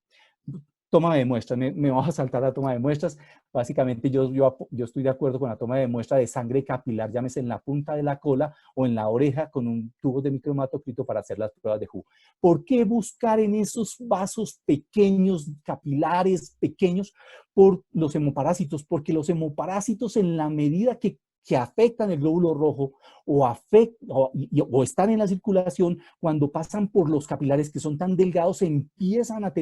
S1: Toma de muestras, me vas a saltar la toma de muestras. Básicamente yo estoy de acuerdo con la toma de muestra de sangre capilar, llámese en la punta de la cola o en la oreja con un tubo de micromatocrito para hacer las pruebas de Hu. ¿Por qué buscar en esos vasos pequeños, capilares pequeños, por los hemoparásitos? Porque los hemoparásitos, en la medida que que afectan el glóbulo rojo o están en la circulación, cuando pasan por los capilares que son tan delgados, empiezan a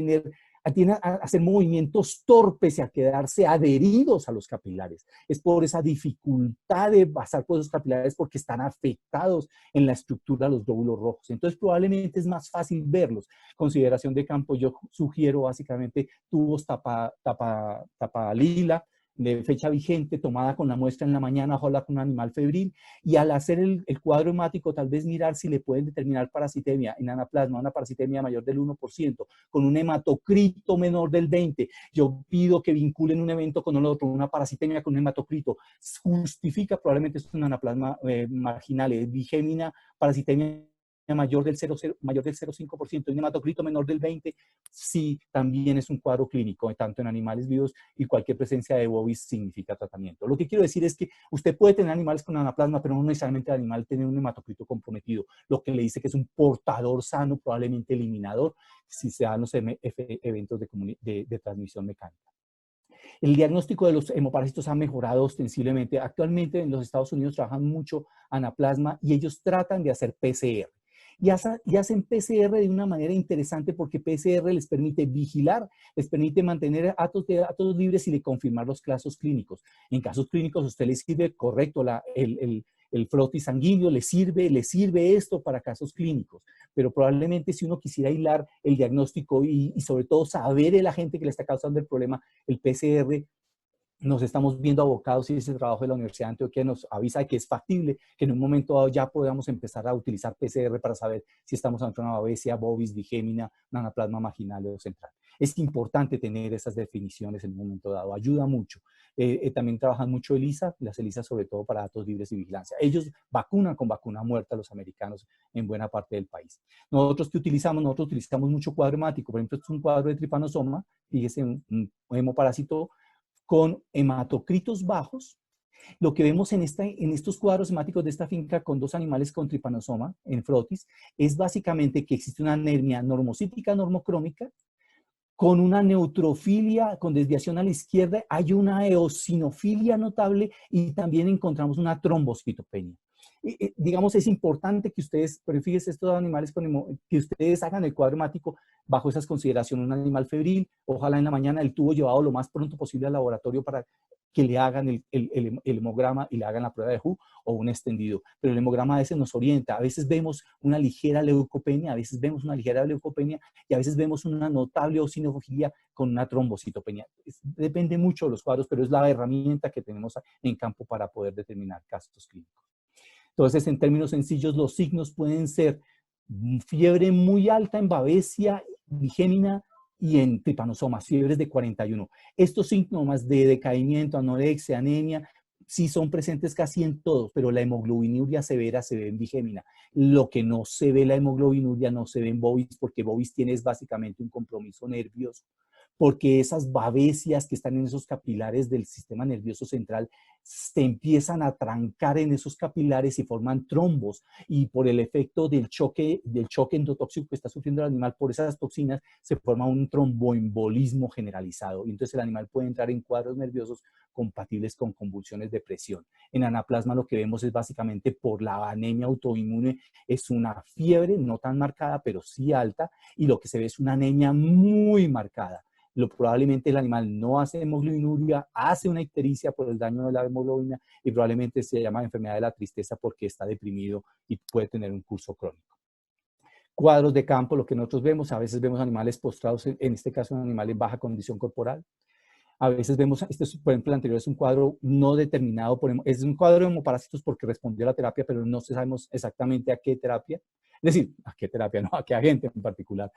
S1: hacer movimientos torpes y a quedarse adheridos a los capilares. Es por esa dificultad de pasar por esos capilares, porque están afectados en la estructura de los glóbulos rojos. Entonces probablemente es más fácil verlos. Consideración de campo, yo sugiero básicamente tubos tapa lila, de fecha vigente, tomada con la muestra en la mañana, ojalá con un animal febril, y al hacer el cuadro hemático, tal vez mirar si le pueden determinar parasitemia en anaplasma, una parasitemia mayor del 1%, con un hematocrito menor del 20%. Yo pido que vinculen un evento con el otro, una parasitemia con un hematocrito. Justifica, probablemente es un anaplasma marginal, bigémina, parasitemia mayor del 0,05% y un hematocrito menor del 20%, sí, también es un cuadro clínico, tanto en animales vivos, y cualquier presencia de bovis significa tratamiento. Lo que quiero decir es que usted puede tener animales con anaplasma, pero no necesariamente el animal tiene un hematocrito comprometido, lo que le dice que es un portador sano, probablemente eliminador, si se dan los eventos de transmisión mecánica. El diagnóstico de los hemoparásitos ha mejorado ostensiblemente. Actualmente en los Estados Unidos trabajan mucho anaplasma y ellos tratan de hacer PCR. Y hacen PCR de una manera interesante, porque PCR les permite vigilar, les permite mantener datos libres y de confirmar los casos clínicos. En casos clínicos, a usted le sirve, correcto, el frotis sanguíneo, le sirve esto para casos clínicos, pero probablemente si uno quisiera hilar el diagnóstico y sobre todo saber el agente que le está causando el problema, el PCR, nos estamos viendo abocados, y ese trabajo de la Universidad de Antioquia nos avisa de que es factible que en un momento dado ya podamos empezar a utilizar PCR para saber si estamos ante una babesia, bovis, bigémina, un anaplasma marginal o central. Es importante tener esas definiciones en un momento dado, ayuda mucho. También trabajan mucho las ELISA sobre todo para datos libres y vigilancia. Ellos vacunan con vacuna muerta a los americanos en buena parte del país. Nosotros utilizamos mucho cuadro hemático. Por ejemplo, este es un cuadro de tripanosoma, fíjese, un hemoparásito con hematocritos bajos. Lo que vemos en estos cuadros hemáticos de esta finca con 2 animales con tripanosoma en frotis es básicamente que existe una anemia normocítica normocrómica con una neutrofilia, con desviación a la izquierda, hay una eosinofilia notable y también encontramos una trombocitopenia. Digamos, es importante que ustedes, pero fíjense, estos animales que ustedes hagan el cuadro hemático bajo esas consideraciones. Un animal febril, ojalá en la mañana el tubo llevado lo más pronto posible al laboratorio para que le hagan el hemograma y le hagan la prueba de WHO o un extendido. Pero el hemograma a veces nos orienta. A veces vemos una ligera leucopenia, y a veces vemos una notable eosinofilia con una trombocitopenia. Depende mucho de los cuadros, pero es la herramienta que tenemos en campo para poder determinar casos clínicos. Entonces, en términos sencillos, los signos pueden ser fiebre muy alta en babesia, bigémina y en tripanosomas, fiebres de 41. Estos síntomas de decaimiento, anorexia, anemia, sí son presentes casi en todos, pero la hemoglobinuria severa se ve en bigémina. Lo que no se ve, la hemoglobinuria, no se ve en bovis, porque bovis tiene básicamente un compromiso nervioso, porque esas babesias que están en esos capilares del sistema nervioso central se empiezan a trancar en esos capilares y forman trombos, y por el efecto del choque endotóxico que está sufriendo el animal por esas toxinas, se forma un tromboembolismo generalizado, y entonces el animal puede entrar en cuadros nerviosos compatibles con convulsiones de presión. En anaplasma lo que vemos es básicamente, por la anemia autoinmune, es una fiebre no tan marcada, pero sí alta, y lo que se ve es una anemia muy marcada. Probablemente el animal no hace hemoglobinuria, hace una ictericia por el daño de la hemoglobina, y probablemente se llama enfermedad de la tristeza porque está deprimido y puede tener un curso crónico. Cuadros de campo, lo que nosotros vemos, a veces vemos animales postrados, en este caso un animal en baja condición corporal. A veces vemos, por ejemplo, el anterior es un cuadro no determinado, es un cuadro de hemoparásitos porque respondió a la terapia, pero no sabemos exactamente a qué terapia. Es decir, a qué terapia, no a qué agente en particular.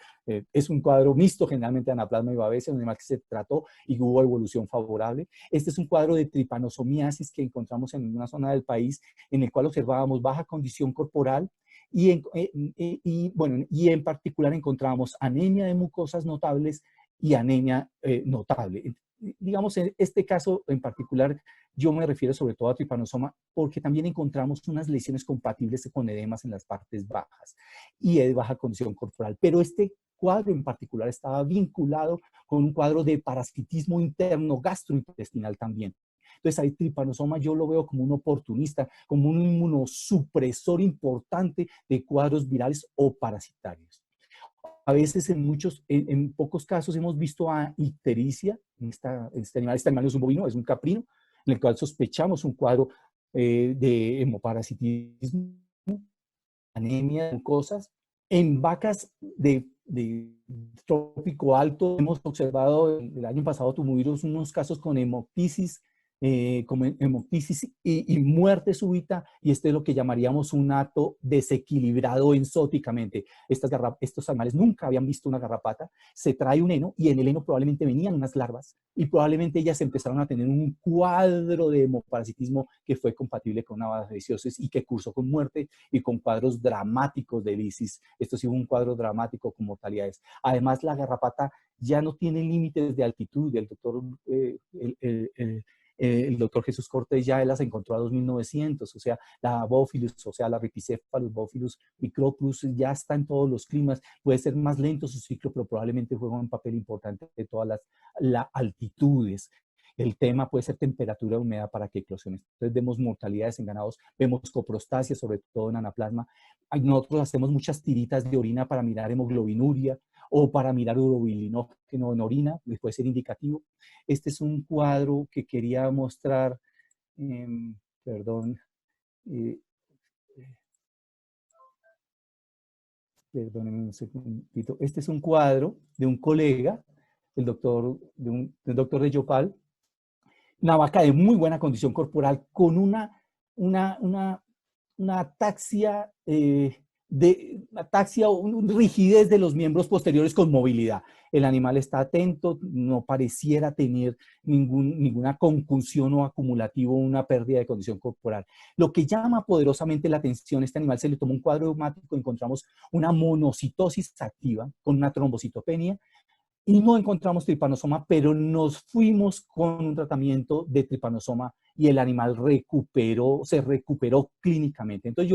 S1: Es un cuadro mixto, generalmente de anaplasma y babesia, un animal que se trató y hubo evolución favorable. Este es un cuadro de tripanosomiasis que encontramos en una zona del país, en el cual observábamos baja condición corporal, y en particular encontramos anemia de mucosas notables y anemia notable. Digamos, en este caso en particular, yo me refiero sobre todo a tripanosoma, porque también encontramos unas lesiones compatibles con edemas en las partes bajas y de baja condición corporal. Pero este cuadro en particular estaba vinculado con un cuadro de parasitismo interno gastrointestinal también. Entonces, ahí tripanosoma yo lo veo como un oportunista, como un inmunosupresor importante de cuadros virales o parasitarios. A veces en pocos casos hemos visto a ictericia, este animal no es un bovino, es un caprino, en el cual sospechamos un cuadro de hemoparasitismo, anemia, cosas. En vacas de trópico alto hemos observado el año pasado tuvimos unos casos con hemoptisis, y muerte súbita, y este es lo que llamaríamos un hato desequilibrado enzóticamente. Estos animales nunca habían visto una garrapata, se trae un heno y en el heno probablemente venían unas larvas y probablemente ellas empezaron a tener un cuadro de hemoparasitismo que fue compatible con una babesiosis y que cursó con muerte y con cuadros dramáticos de lisis. Esto sí fue un cuadro dramático con mortalidades. Además, la garrapata ya no tiene límites de altitud. El doctor Jesús Cortés ya las encontró a 2900, o sea, la Bófilus, o sea, la Ripicephalus, Bófilus micropus, ya está en todos los climas, puede ser más lento su ciclo, pero probablemente juega un papel importante de todas las altitudes. El tema puede ser temperatura, humedad para que eclosiones. Entonces vemos mortalidades en ganados, vemos coprostasia, sobre todo en anaplasma. Nosotros hacemos muchas tiritas de orina para mirar hemoglobinuria o para mirar urobilinógeno en orina, puede ser indicativo. Este es un cuadro que quería mostrar, perdón, eh, perdónenme un segundito. Este es un cuadro de un colega, del doctor de Yopal, una vaca de muy buena condición corporal con una, una, una ataxia, rigidez de los miembros posteriores con movilidad. El animal está atento, no pareciera tener ninguna concusión o acumulativo, una pérdida de condición corporal. Lo que llama poderosamente la atención, este animal se le tomó un cuadro heumático, encontramos una monocitosis activa con una trombocitopenia, y no encontramos tripanosoma, pero nos fuimos con un tratamiento de tripanosoma y el animal se recuperó clínicamente. Entonces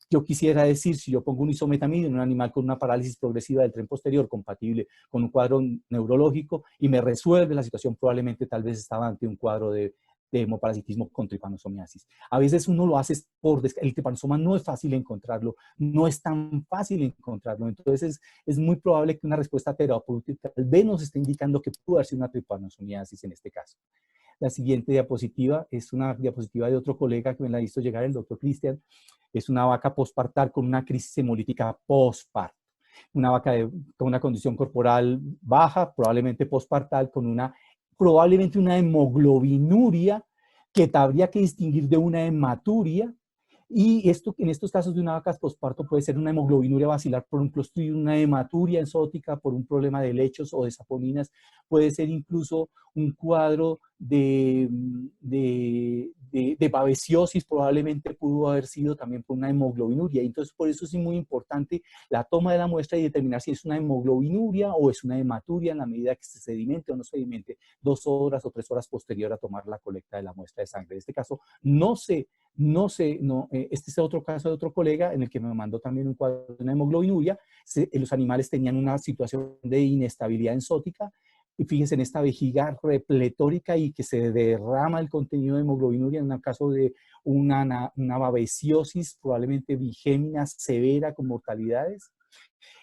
S1: yo quisiera decir, si yo pongo un isometamida en un animal con una parálisis progresiva del tren posterior compatible con un cuadro neurológico y me resuelve la situación, probablemente tal vez estaba ante un cuadro de hemoparasitismo con tripanosomiasis. A veces uno lo hace el tripanosoma no es fácil encontrarlo, no es tan fácil encontrarlo, entonces es muy probable que una respuesta terapéutica tal vez nos esté indicando que pudo haber sido una tripanosomiasis en este caso. La siguiente diapositiva es una diapositiva de otro colega que me la hizo llegar, el doctor Cristian. Es una vaca postpartal con una crisis hemolítica postparto. Una vaca con una condición corporal baja, probablemente postpartal, probablemente una hemoglobinuria que habría que distinguir de una hematuria. Y en estos casos de una vaca posparto puede ser una hemoglobinuria basilar por un clostridio, una hematuria enzótica por un problema de lechos o de saponinas, puede ser incluso un cuadro de babesiosis, probablemente pudo haber sido también por una hemoglobinuria. Entonces, por eso es muy importante la toma de la muestra y determinar si es una hemoglobinuria o es una hematuria en la medida que se sedimente o no sedimente 2 horas o 3 horas posterior a tomar la colecta de la muestra de sangre. En este caso, este es otro caso de otro colega en el que me mandó también un cuadro de una hemoglobinuria. Los animales tenían una situación de inestabilidad enzótica, y fíjense en esta vejiga repletórica y que se derrama el contenido de hemoglobinuria en el caso de una babesiosis, probablemente bigémina severa con mortalidades.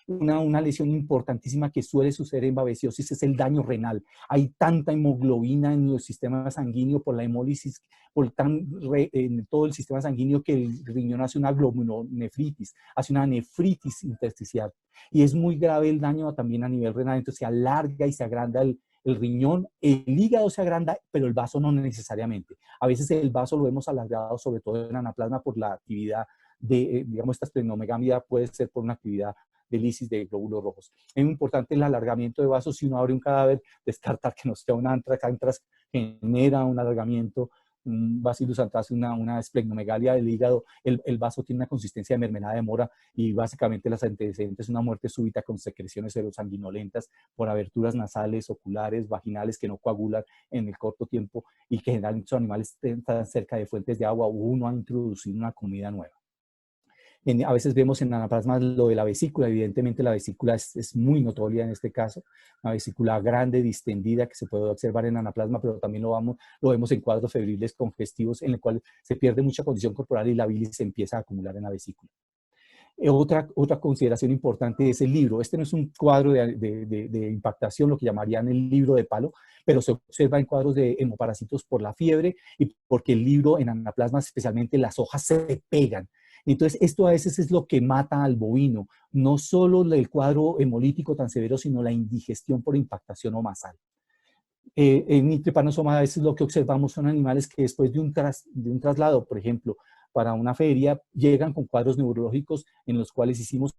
S1: Una lesión importantísima que suele suceder en babesiosis es el daño renal. Hay tanta hemoglobina en el sistema sanguíneo por la hemólisis, en todo el sistema sanguíneo, que el riñón hace una glomerulonefritis, hace una nefritis intersticial. Y es muy grave el daño también a nivel renal, entonces se alarga y se agranda el riñón, el hígado se agranda, pero el vaso no necesariamente. A veces el vaso lo vemos alargado, sobre todo en anaplasma, por la actividad digamos, esta esplenomegalia puede ser por una actividad de lisis de glóbulos rojos. Es muy importante el alargamiento de vasos. Si uno abre un cadáver, descartar que no sea un antrax. Antrax genera un alargamiento, un bacillus anthracis, una esplenomegalia del hígado. El vaso tiene una consistencia de mermelada de mora y básicamente las antecedentes es una muerte súbita con secreciones serosanguinolentas por aberturas nasales, oculares, vaginales que no coagulan en el corto tiempo y que generalmente son animales están cerca de fuentes de agua o uno ha introducido una comida nueva. A veces vemos en anaplasma lo de la vesícula. Evidentemente la vesícula es muy notoria en este caso, una vesícula grande, distendida, que se puede observar en anaplasma, pero también lo vemos en cuadros febriles congestivos en el cual se pierde mucha condición corporal y la bilis se empieza a acumular en la vesícula. Otra consideración importante es el libro. Este no es un cuadro de impactación, lo que llamarían el libro de palo, pero se observa en cuadros de hemoparásitos por la fiebre y porque el libro en anaplasmas, especialmente las hojas, se pegan. Entonces, esto a veces es lo que mata al bovino, no solo el cuadro hemolítico tan severo, sino la indigestión por impactación o masal. En Trypanosoma a veces lo que observamos son animales que después de un traslado, por ejemplo, para una feria, llegan con cuadros neurológicos en los cuales hicimos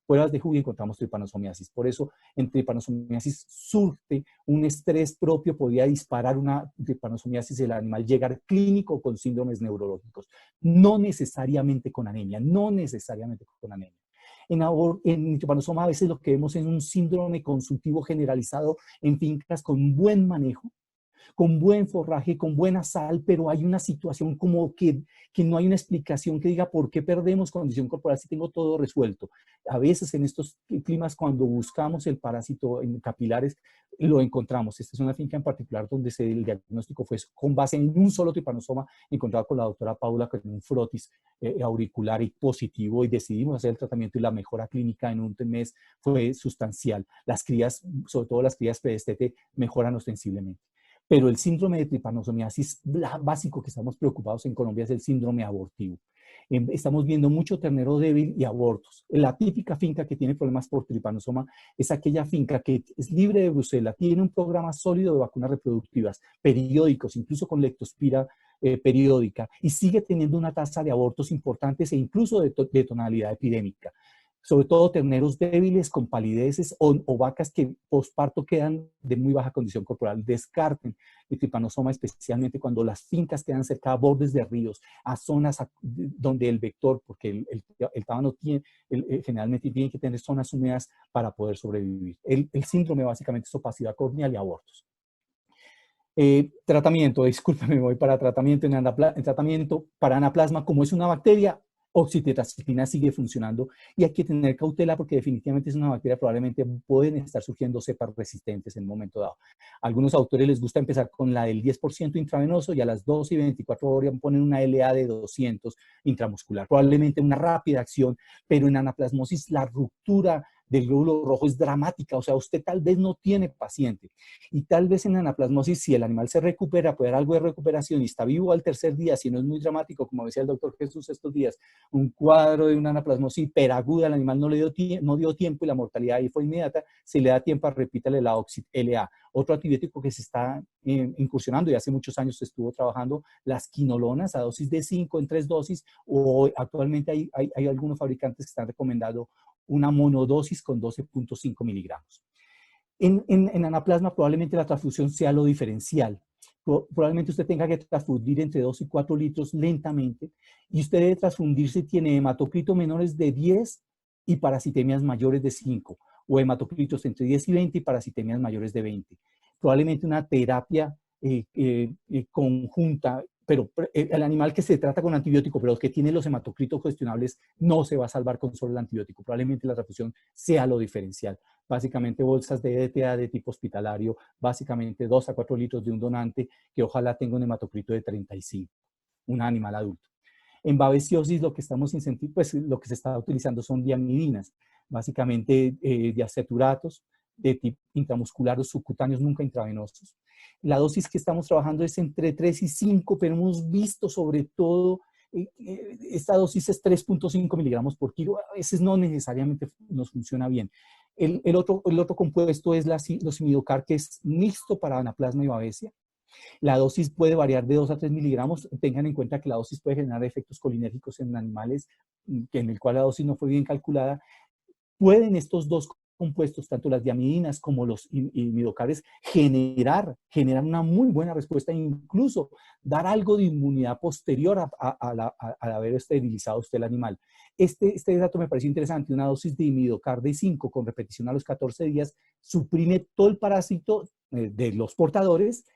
S1: pruebas de jugo y encontramos tripanosomiasis. Por eso, en tripanosomiasis surge un estrés propio, podría disparar una tripanosomiasis, el animal llegar clínico con síndromes neurológicos. No necesariamente con anemia, no necesariamente con anemia. En Trypanosoma a veces lo que vemos es un síndrome consultivo generalizado en fincas con buen manejo, con buen forraje, con buena sal, pero hay una situación como que no hay una explicación que diga por qué perdemos condición corporal si tengo todo resuelto. A veces en estos climas, cuando buscamos el parásito en capilares, lo encontramos. Esta es una finca en particular donde el diagnóstico fue con base en un solo tripanosoma encontrado con la doctora Paula con un frotis auricular y positivo, y decidimos hacer el tratamiento y la mejora clínica en un mes fue sustancial. Las crías, sobre todo las crías predestete, mejoran ostensiblemente. Pero el síndrome de tripanosomiasis básico que estamos preocupados en Colombia es el síndrome abortivo. Estamos viendo mucho ternero débil y abortos. La típica finca que tiene problemas por tripanosoma es aquella finca que es libre de brucela, tiene un programa sólido de vacunas reproductivas, periódicos, incluso con lectospira periódica, y sigue teniendo una tasa de abortos importantes e incluso de tonalidad epidémica. Sobre todo terneros débiles con palideces o vacas que posparto quedan de muy baja condición corporal. Descarten el tripanosoma, especialmente cuando las fincas quedan cerca a bordes de ríos, a zonas donde el vector, porque el tábano generalmente tiene que tener zonas húmedas para poder sobrevivir. El síndrome básicamente es opacidad corneal y abortos. Tratamiento, discúlpeme, me voy para tratamiento. En tratamiento para anaplasma, como es una bacteria, oxitetracitina sigue funcionando y hay que tener cautela porque definitivamente es una bacteria, probablemente pueden estar surgiendo cepas resistentes en un momento dado. A algunos autores les gusta empezar con la del 10% intravenoso y a las 12 y 24 horas ponen una LA de 200 intramuscular. Probablemente una rápida acción, pero en anaplasmosis la ruptura del glóbulo rojo es dramática, o sea, usted tal vez no tiene paciente y tal vez en anaplasmosis, si el animal se recupera, puede haber algo de recuperación y está vivo al tercer día, si no es muy dramático, como decía el doctor Jesús estos días, un cuadro de una anaplasmosis hiperaguda, el animal no dio tiempo y la mortalidad ahí fue inmediata, si le da tiempo, repítale la Oxit-LA. Otro antibiótico que se está incursionando y hace muchos años se estuvo trabajando, las quinolonas a dosis de 5 en 3 dosis, o actualmente hay algunos fabricantes que están recomendando una monodosis con 12.5 miligramos. En anaplasma probablemente la transfusión sea lo diferencial. Probablemente usted tenga que transfundir entre 2 y 4 litros lentamente y usted debe transfundir si tiene hematocritos menores de 10 y parasitemias mayores de 5 o hematocritos entre 10 y 20 y parasitemias mayores de 20. Probablemente una terapia conjunta, pero el animal que se trata con antibiótico, pero que tiene los hematocritos cuestionables, no se va a salvar con solo el antibiótico. Probablemente la transfusión sea lo diferencial. Básicamente bolsas de ETA de tipo hospitalario, básicamente 2 a 4 litros de un donante que ojalá tenga un hematocrito de 35, un animal adulto. En babesiosis lo que pues lo que se está utilizando son diamidinas, básicamente diaceturatos de tipo intramuscular o subcutáneos, nunca intravenosos. La dosis que estamos trabajando es entre 3 y 5, pero hemos visto sobre todo esta dosis es 3.5 miligramos por kilo, a veces no necesariamente nos funciona bien. El otro compuesto es los imidocar, que es mixto para anaplasma y babesia. La dosis puede variar de 2 a 3 miligramos. Tengan en cuenta que la dosis puede generar efectos colinérgicos en animales en el cual la dosis no fue bien calculada. Pueden estos dos compuestos, tanto las diamidinas como los imidocares, generar una muy buena respuesta e incluso dar algo de inmunidad posterior al haber esterilizado usted el animal. Este dato me pareció interesante. Una dosis de imidocar de 5 con repetición a los 14 días suprime todo el parásito de los portadores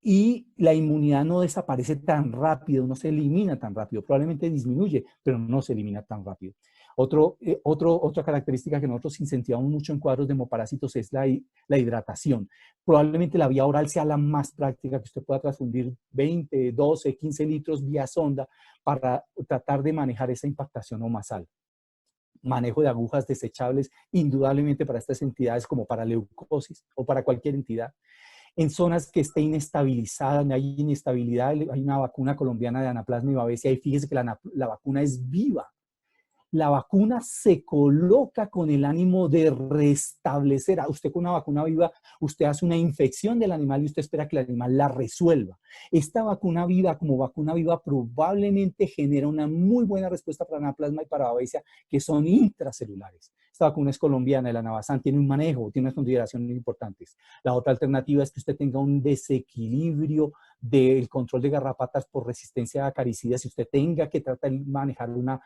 S1: y la inmunidad no desaparece tan rápido, no se elimina tan rápido, probablemente disminuye, pero no se elimina tan rápido. Otra característica que nosotros incentivamos mucho en cuadros de hemoparásitos es la hidratación. Probablemente la vía oral sea la más práctica, que usted pueda transfundir 20, 12, 15 litros vía sonda para tratar de manejar esa impactación omasal. Manejo de agujas desechables, indudablemente para estas entidades como para leucosis o para cualquier entidad. En zonas que esté inestabilizada, hay inestabilidad, hay una vacuna colombiana de anaplasma y babesia y fíjese que la vacuna es viva. La vacuna se coloca con el ánimo de restablecer. Usted con una vacuna viva, usted hace una infección del animal y usted espera que el animal la resuelva. Esta vacuna viva, como vacuna viva, probablemente genera una muy buena respuesta para anaplasma y para babesia, que son intracelulares. Esta vacuna es colombiana, el Anavasan, tiene un manejo, tiene unas consideraciones importantes. La otra alternativa es que usted tenga un desequilibrio del control de garrapatas por resistencia a acaricidas, si usted tenga que tratar de manejar una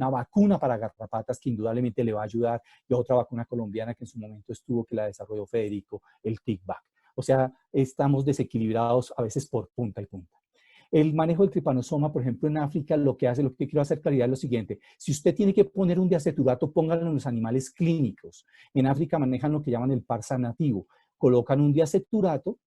S1: vacuna para garrapatas que indudablemente le va a ayudar, y otra vacuna colombiana que en su momento estuvo, que la desarrolló Federico, el TIC-VAC. O sea, estamos desequilibrados a veces por punta y punta. El manejo del tripanosoma, por ejemplo, en África, lo que quiero hacer claridad es lo siguiente. Si usted tiene que poner un diaceturato, póngalo en los animales clínicos. En África manejan lo que llaman el parsa nativo. Colocan un diaceturato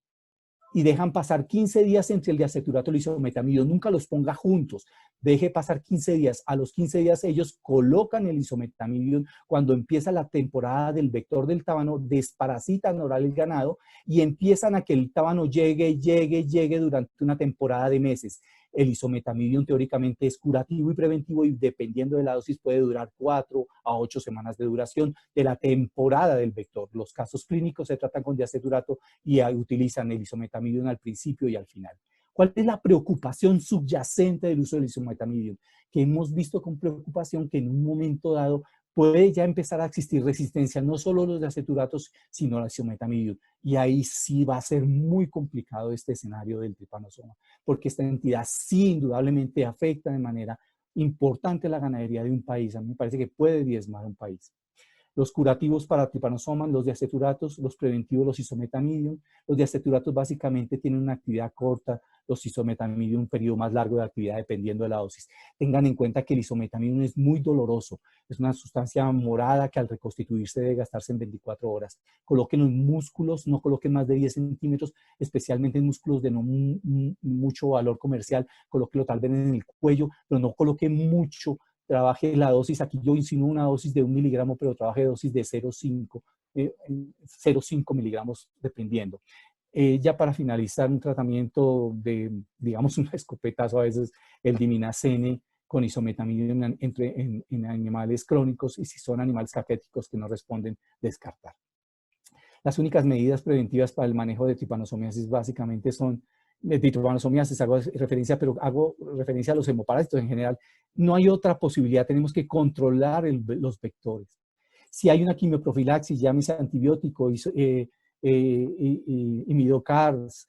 S1: y dejan pasar 15 días entre el diaceturato y el isometamido. Nunca los ponga juntos. Deje pasar 15 días. A los 15 días ellos colocan el isometamido. Cuando empieza la temporada del vector del tábano, desparasitan oral el ganado y empiezan a que el tábano llegue durante una temporada de meses. El isometamidium teóricamente es curativo y preventivo y dependiendo de la dosis puede durar 4 a 8 semanas de duración de la temporada del vector. Los casos clínicos se tratan con diaceturato y utilizan el isometamidium al principio y al final. ¿Cuál es la preocupación subyacente del uso del isometamidium? Que hemos visto con preocupación que en un momento dado puede ya empezar a existir resistencia, no solo los diaceturatos, sino al isometamidium. Y ahí sí va a ser muy complicado este escenario del tripanosoma, porque esta entidad sí indudablemente afecta de manera importante la ganadería de un país. A mí me parece que puede diezmar un país. Los curativos para tripanosoma, los diaceturatos, los preventivos, los isometamidium. Los diaceturatos básicamente tienen una actividad corta, los isometamidium un periodo más largo de actividad dependiendo de la dosis. Tengan en cuenta que el isometamidium es muy doloroso, es una sustancia morada que al reconstituirse debe gastarse en 24 horas. Coloquen en músculos, no coloquen más de 10 centímetros, especialmente en músculos de no mucho valor comercial, colóquenlo tal vez en el cuello, pero no coloquen mucho. Trabaje la dosis, aquí yo insinúo una dosis de 1 miligramo, pero trabaje dosis de 0,5 miligramos dependiendo. Ya para finalizar, un tratamiento de, digamos, un escopetazo a veces, el diminacene con isometamidium en animales crónicos y si son animales caquéticos que no responden, descartar. Las únicas medidas preventivas para el manejo de tripanosomiasis básicamente son de tripanosomiasis, hago referencia, pero hago referencia a los hemoparásitos en general. No hay otra posibilidad, tenemos que controlar los vectores. Si hay una quimioprofilaxis, llámese antibiótico, imidocars,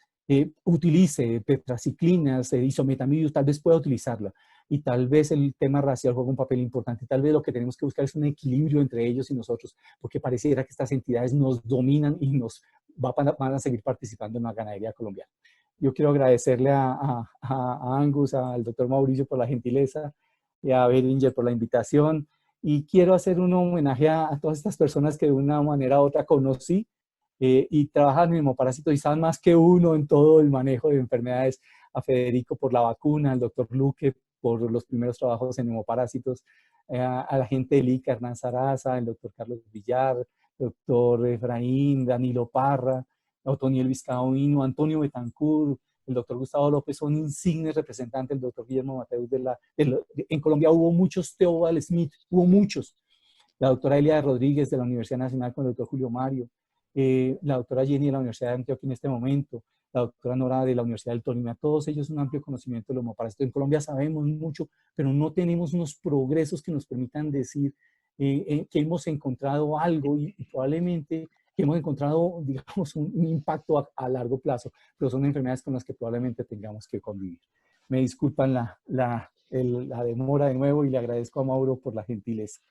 S1: utilice tetraciclinas, isometamidium, tal vez pueda utilizarla. Y tal vez el tema racial juega un papel importante. Tal vez lo que tenemos que buscar es un equilibrio entre ellos y nosotros, porque pareciera que estas entidades nos dominan y van a seguir participando en la ganadería colombiana. Yo quiero agradecerle a Angus, al doctor Mauricio por la gentileza y a Beringer por la invitación. Y quiero hacer un homenaje a todas estas personas que de una manera u otra conocí y trabajan en hemoparásitos y saben más que uno en todo el manejo de enfermedades. A Federico por la vacuna, al doctor Luque por los primeros trabajos en hemoparásitos, a la gente del ICA, Hernán Saraza, el doctor Carlos Villar, doctor Efraín, Danilo Parra, Otoniel Vizcaíno, Antonio Betancourt, el doctor Gustavo López, son insignes representantes, el doctor Guillermo Mateus en Colombia hubo muchos, Teobal Smith, hubo muchos, la doctora Elia Rodríguez de la Universidad Nacional con el doctor Julio Mario, la doctora Jenny de la Universidad de Antioquia en este momento, la doctora Nora de la Universidad del Tolima, todos ellos un amplio conocimiento de los hemoparásitos. En Colombia sabemos mucho, pero no tenemos unos progresos que nos permitan decir que hemos encontrado algo y probablemente que hemos encontrado, digamos, un impacto a largo plazo, pero son enfermedades con las que probablemente tengamos que convivir. Me disculpan la demora de nuevo y le agradezco a Mauro por la gentileza.